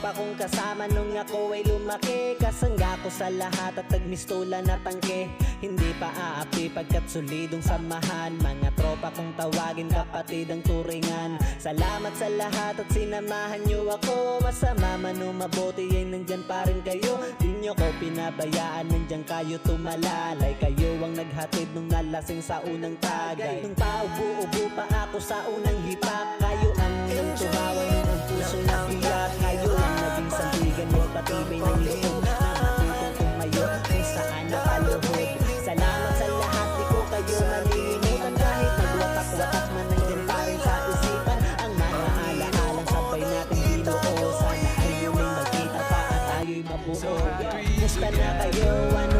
tropa kong kasama nung ako ay lumaki. Kasangga ko sa lahat at nagmistula na tangke. Hindi pa aapi pagkat solidong samahan. Mga tropa kong tawagin kapatid ang turingan. Salamat sa lahat at sinamahan nyo ako. Masama man o mabuti ay nandyan pa rin kayo. Di nyo ko pinabayaan, nandyan kayo tumalalay. Kayo ang naghatid nung nalasing sa unang tagay. Nung paubo-ubo pa ako sa unang hipak. Kayo ang nagtumawa ng ang puso na biyak. Kayo ang naging sandigan mo, patibay ng loob na matutong tumayo kung saan nakaluhod. Salamat sa lahat, di ko kayo malilimutan. Kahit nagwatak-watak man nandyan pa rin sa isipan ang mga ala-alang sabay natin binuo. Sana ay muling magkita pa at tayo'y mabuo. Musta na kayo?